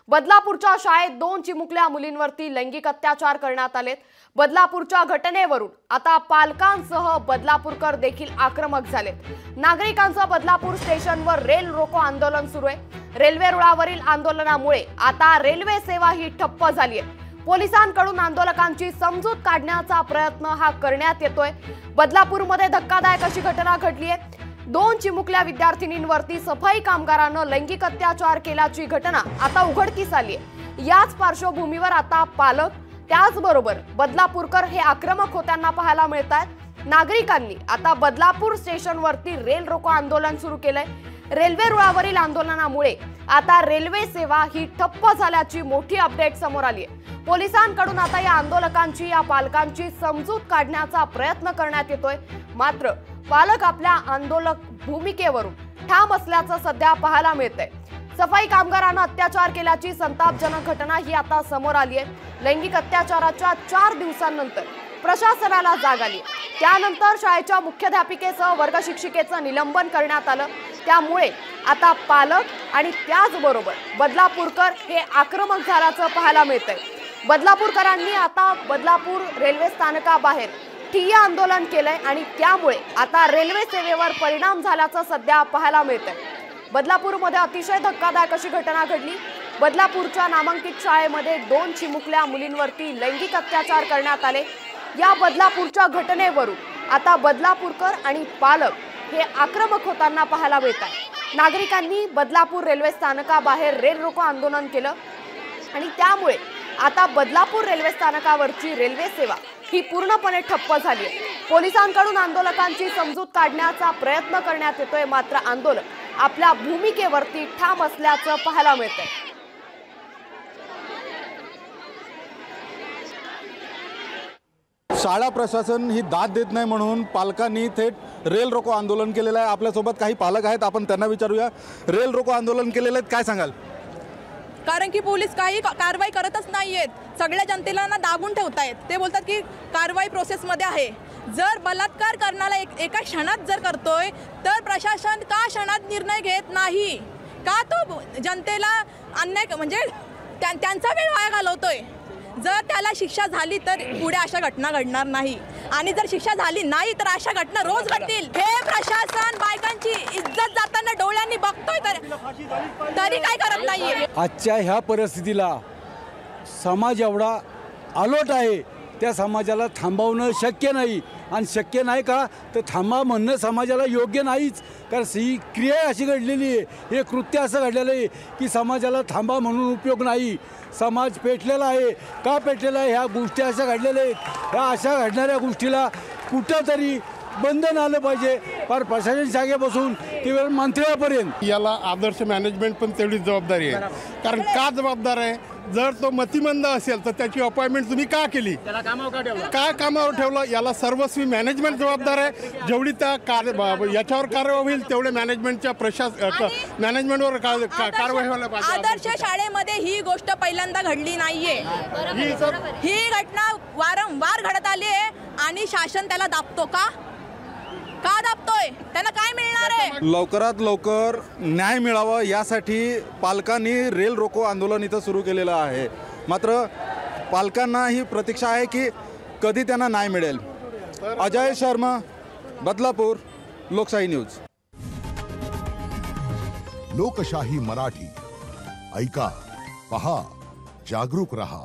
बदलापूरच्या शाळेत 2 चिमुकल्या मुलींवरती लैंगिक अत्याचार करण्यात आलेत। बदलापूरच्या घटनेवरून आता पालकांसह बदलापूरकर देखील आक्रमक झालेत। नागरिकांचं बदलापूर स्टेशनवर रेल रोको आंदोलन सुरू आहे। रेल्वे रुळावरील आंदोलनामुळे आता रेल्वे सेवा ही ठप्प झाली आहे। पोलिसांकडून आंदोलकांची समजूत काढण्याचा प्रयत्न हा करण्यात येतोय। बदलापूरमध्ये धक्कादायक अशी घटना घडली आहे। 2 चिमुकल्या विद्यार्थिनींवरती सफाई कामगारांना लैंगिक अत्याचार केल्याची घटना आता उघडकीस आली आहे। याच पार्श्वभूमीवर आता पालक त्याचबरोबर बदलापूरकर हे आक्रमक होताना पाहायला मिळतात। नागरिकांनी आता बदलापूर स्टेशनवरती रेल रोको आंदोलन सुरू केलंय। रेल्वे रुळावरील आंदोलनामुळे आता रेल्वे सेवा ही ठप्प झाल्याची मोठी अपडेट समोर आली आहे। पोलिसांकडून आता या आंदोलकांची या पालकांची समजूत काढण्याचा प्रयत्न करण्यात येतोय। मात्र पालक आपल्या आंदोलक भूमिकेवरून ठाम असल्याचं सध्या पाहायला मिळतंय। सफाई कामगारांना अत्याचार केल्याची संतापजनक घटना ही आता समोर आली आहे। लैंगिक अत्याचाराच्या 4 दिवसांनंतर प्रशासनाला जाग आली। त्यानंतर शाळेच्या मुख्याध्यापिकेसह वर्ग शिक्षिकेचं निलंबन करण्यात आलं। त्यामुळे आता पालक आणि त्याचबरोबर बदलापूरकर हे आक्रमक झाल्याचं पाहायला मिळतंय। बदलापूरकरांनी आता बदलापूर रेल्वे स्थानकाबाहेर ठिय्या आंदोलन केलंय आणि त्यामुळे आता रेल्वे सेवेवर परिणाम झाल्याचं सध्या पाहायला मिळतंय। बदलापूरमध्ये अतिशय धक्कादायक अशी घटना घडली। बदलापूरच्या नामांकित शाळेमध्ये 2 चिमुकल्या मुलींवरती लैंगिक अत्याचार करण्यात आले। या बदलापूरच्या घटनेवरून आता बदलापूरकर आणि पालक हे आक्रमक होताना पाहायला मिळतात। नागरिकांनी बदलापूर रेल्वे स्थानकाबाहेर रेल रोको आंदोलन केलं आणि त्यामुळे आता बदलापूर रेल्वे स्थानकावरची रेल्वे सेवा ही पूर्णपणे ठप्प झाली आहे। पोलिसांकडून आंदोलकांची समजूत काढण्याचा प्रयत्न करण्यात येतोय। मात्र आंदोलक आपल्या भूमिकेवरती ठाम असल्याचं पाहायला मिळतंय। शाळा प्रशासन ही दाद देत नाही म्हणून पालकांनी थेट रेल रोको आंदोलन केलेलं आहे। आपल्यासोबत काही पालक आहेत, आपण त्यांना विचारूया। रेल रोको आंदोलन केलेलं आहे, काय सांगाल? कारण की पोलीस काही कारवाई करतच नाहीयेत। सगळ्या जनतेला ना दाबून ठेवतायत। ते बोलतात की कारवाई प्रोसेसमध्ये आहे। जर बलात्कार करणारा एका क्षणात जर करतोय तर प्रशासन का क्षणात निर्णय घेत नाही? का तो जनतेला अन्याय म्हणजे त्यांचा वेळ वाया घालवतोय? जर त्याला शिक्षा झाली तर पुढे अशा घटना घडणार नाही, आणि जर शिक्षा झाली नाही तर अशा घटना रोज घडतील। हे प्रशासन बायकांची इज्जत जाताना डोळ्यांनी बघतोय तरी काय करत नाहीये। आजच्या ह्या परिस्थितीला समाज एवढा अलर्ट आहे, त्या समाजाला थांबवणं शक्य नाही। आणि शक्य नाही का तर थांबा म्हणणं समाजाला योग्य नाहीच, कारण ही क्रिया अशी घडलेली आहे, हे कृत्य असं घडलेलं आहे की समाजाला थांबा म्हणून उपयोग नाही। समाज पेटलेला आहे। का पेटलेला आहे? ह्या गोष्टी अशा घडलेल्या आहेत। ह्या अशा घडणाऱ्या गोष्टीला कुठंतरी बंधन आलं पाहिजे, पर प्रशासन शाखेपासून ते मंत्र्यापर्यंत। याला आदर्श मॅनेजमेंट पण तेवढीच जबाबदारी आहे। कारण का जबाबदार आहे? जर तो मतिमंद असेल तर त्याची अपॉइंटमेंट तुम्ही का केली? त्याला कामावर ठेवलं? याला सर्वस्वी मॅनेजमेंट जबाबदार आहे। जेवढी त्या याच्यावर कारवाई होईल तेवढे मॅनेजमेंटच्या मॅनेजमेंटवर कारवाई व्हायला पाहिजे। आदर्श शाळेमध्ये ही गोष्ट पहिल्यांदा घडली नाहीये। ही घटना वारंवार घडत आली आहे आणि शासन त्याला दाबतो का दाबतोय? त्यांना काय मिळणार आहे? लवकरात लवकर न्याय मिळावा यासाठी पालकांनी रेल रोको आंदोलन इथं सुरू केलेलं आहे। मात्र पालकांना ही प्रतीक्षा आहे की कधी त्यांना न्याय मिळेल। अजय शर्मा, बदलापूर, लोकशाही न्यूज। लोकशाही मराठी ऐका, पहा, जागरूक रहा।